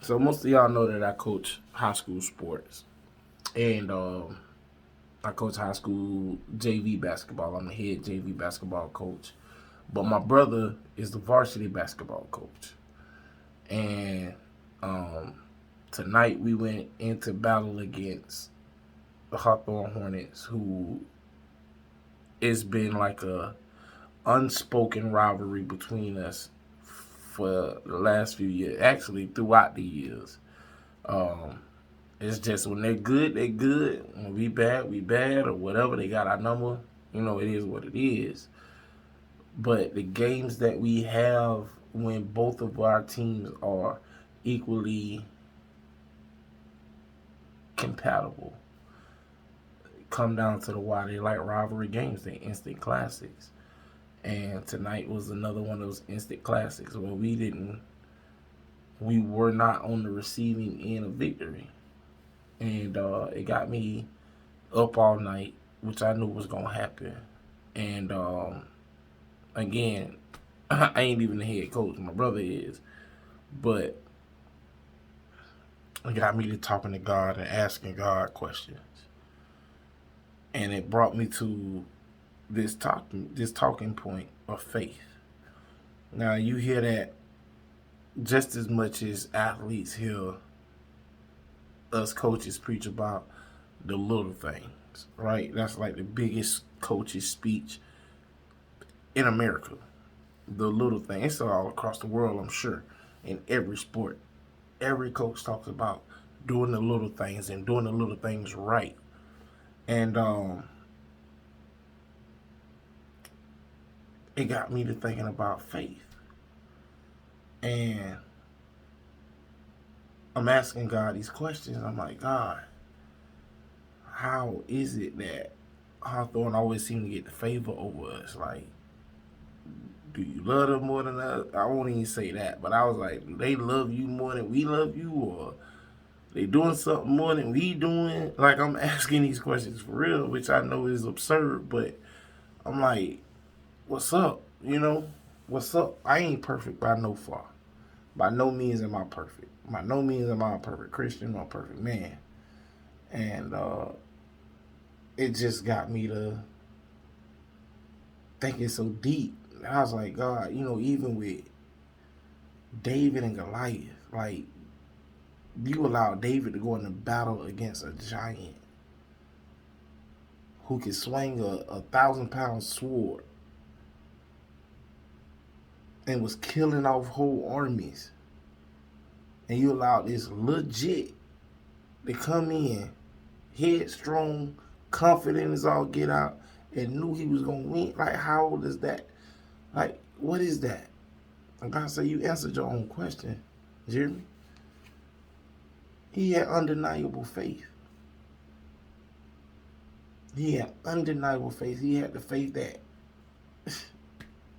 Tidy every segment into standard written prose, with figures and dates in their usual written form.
So most of y'all know that I coach high school sports, and I coach high school JV basketball. I'm a head JV basketball coach, but my brother is the varsity basketball coach. And um, tonight we went into battle against the Hawthorne Hornets, who it's been like a unspoken rivalry between us for the last few years. Actually, throughout the years. Um, it's just when they're good, they good. When we bad, or whatever. They got our number. You know, it is what it is. But the games that we have when both of our teams are equally compatible come down to the wire. They like rivalry games. They instant classics. And tonight was another one of those instant classics where we were not on the receiving end of victory. And it got me up all night, which I knew was going to happen. And again, I ain't even the head coach. My brother is. But it got me to talking to God and asking God questions. And it brought me to this talking point of faith. Now you hear that just as much as athletes hear us coaches preach about the little things, right? That's like the biggest coach's speech in America. The little thing. It's all across the world, I'm sure, in every sport. Every coach talks about doing the little things and doing the little things right. And it got me to thinking about faith. And I'm asking God these questions. I'm like, God, how is it that Hawthorne always seem to get the favor over us? Like, do you love them more than us? I won't even say that, but I was like, do they love you more than we love you, or they doing something more than we doing? Like, I'm asking these questions for real, which I know is absurd, but I'm like, what's up? You know, what's up? I ain't perfect by no far. By no means am I perfect. By no means am I a perfect Christian or a perfect man. And it just got me to thinking so deep. And I was like, God, even with David and Goliath, like, you allowed David to go into battle against a giant who could swing a 1,000-pound sword and was killing off whole armies. And you allowed this legit to come in, headstrong, confident as all get out, and knew he was going to win. Like, how old is that? Like, what is that? And God said, you answered your own question, Jeremy. He had undeniable faith. He had undeniable faith. He had the faith that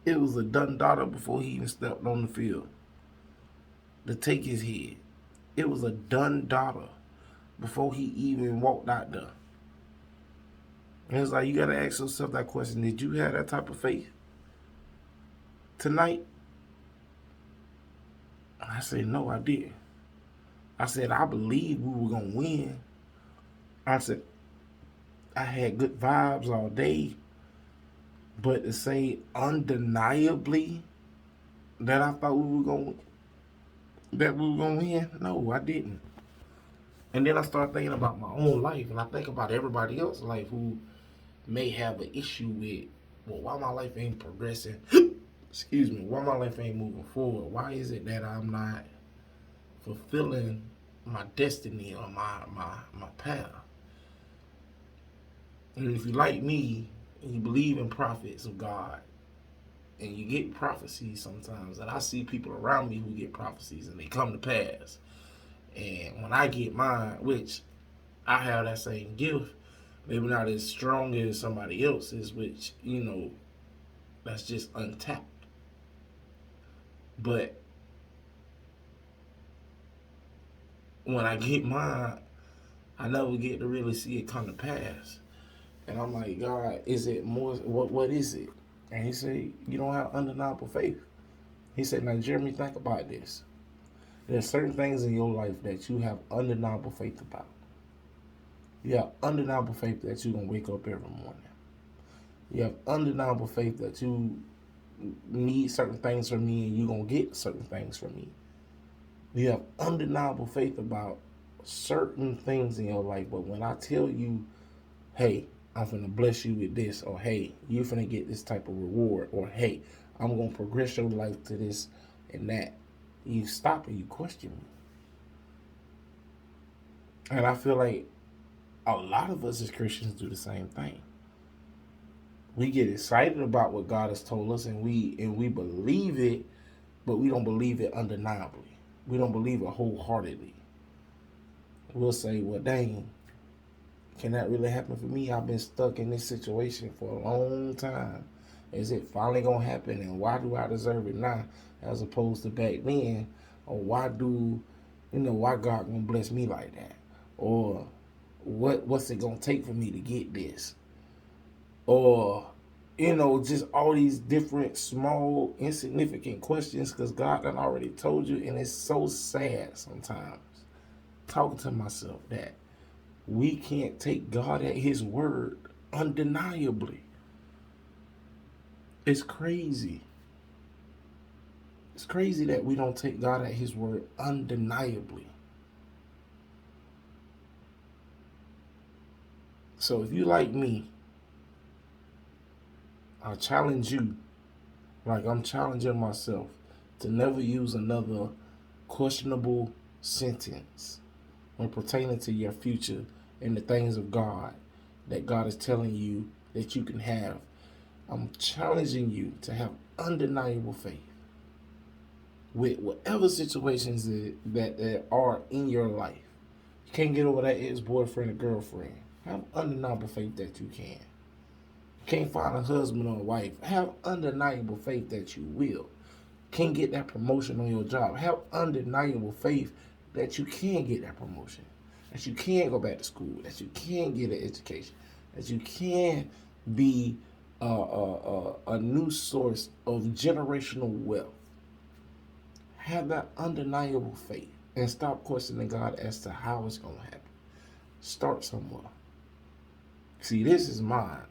it was a done daughter before he even stepped on the field to take his head. It was a done daughter before he even walked out there. And it's like, you got to ask yourself that question. Did you have that type of faith tonight? I said, no, I didn't. I said, I believed we were going to win. I said, I had good vibes all day. But to say undeniably that I thought we were gonna win, no, I didn't. And then I started thinking about my own life, and I think about everybody else's life who may have an issue with, well, why my life ain't progressing? Excuse me, why my life ain't moving forward? Why is it that I'm not fulfilling my destiny or my path? And if you like me and you believe in prophets of God, and you get prophecies sometimes, and I see people around me who get prophecies and they come to pass. And when I get mine, which I have that same gift, maybe not as strong as somebody else's, which, that's just untapped. But when I get mine, I never get to really see it come to pass. And I'm like, God, is it more, what is it? And he said, you don't have undeniable faith. He said, now, Jeremy, think about this. There's certain things in your life that you have undeniable faith about. You have undeniable faith that you're going to wake up every morning. You have undeniable faith that you need certain things from me and you're going to get certain things from me. You have undeniable faith about certain things in your life. But when I tell you, hey, I'm going to bless you with this, or hey, you're going to get this type of reward, or hey, I'm going to progress your life to this and that, you stop and you question me. And I feel like a lot of us as Christians do the same thing. We get excited about what God has told us, and we believe it, but we don't believe it undeniably. We don't believe it wholeheartedly. We'll say, well, dang, can that really happen for me? I've been stuck in this situation for a long time. Is it finally going to happen? And why do I deserve it now as opposed to back then? Or why God going to bless me like that? Or what's it going to take for me to get this? Or, just all these different small, insignificant questions because God done already told you. And it's so sad sometimes talking to myself that we can't take God at his word undeniably. It's crazy. It's crazy that we don't take God at his word undeniably. So if you like me, I challenge you, like I'm challenging myself, to never use another questionable sentence when pertaining to your future and the things of God that God is telling you that you can have. I'm challenging you to have undeniable faith with whatever situations that are in your life. You can't get over that ex-boyfriend or girlfriend. Have undeniable faith that you can. Can't find a husband or a wife. Have undeniable faith that you will. Can't get that promotion on your job. Have undeniable faith that you can get that promotion. That you can go back to school. That you can get an education. That you can be a new source of generational wealth. Have that undeniable faith and stop questioning God as to how it's going to happen. Start somewhere. See, this is mine.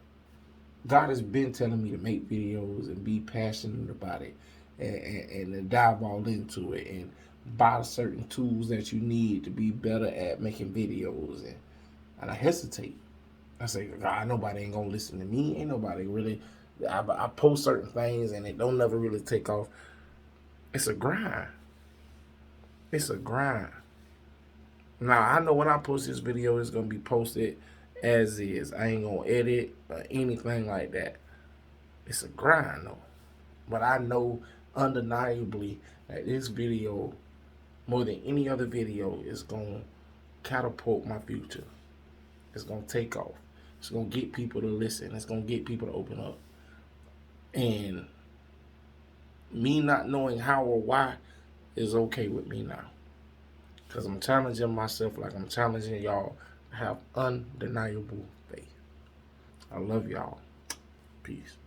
God has been telling me to make videos and be passionate about it and to dive all into it and buy certain tools that you need to be better at making videos. And I hesitate. I say, God, nobody ain't going to listen to me. Ain't nobody really. I post certain things and it don't never really take off. It's a grind. It's a grind. Now, I know when I post this video, it's going to be posted as is. I ain't going to edit or anything like that. It's a grind, though. But I know undeniably that this video, more than any other video, is going to catapult my future. It's going to take off. It's going to get people to listen. It's going to get people to open up. And me not knowing how or why is okay with me now. Because I'm challenging myself like I'm challenging y'all to have undeniable faith. I love y'all. Peace.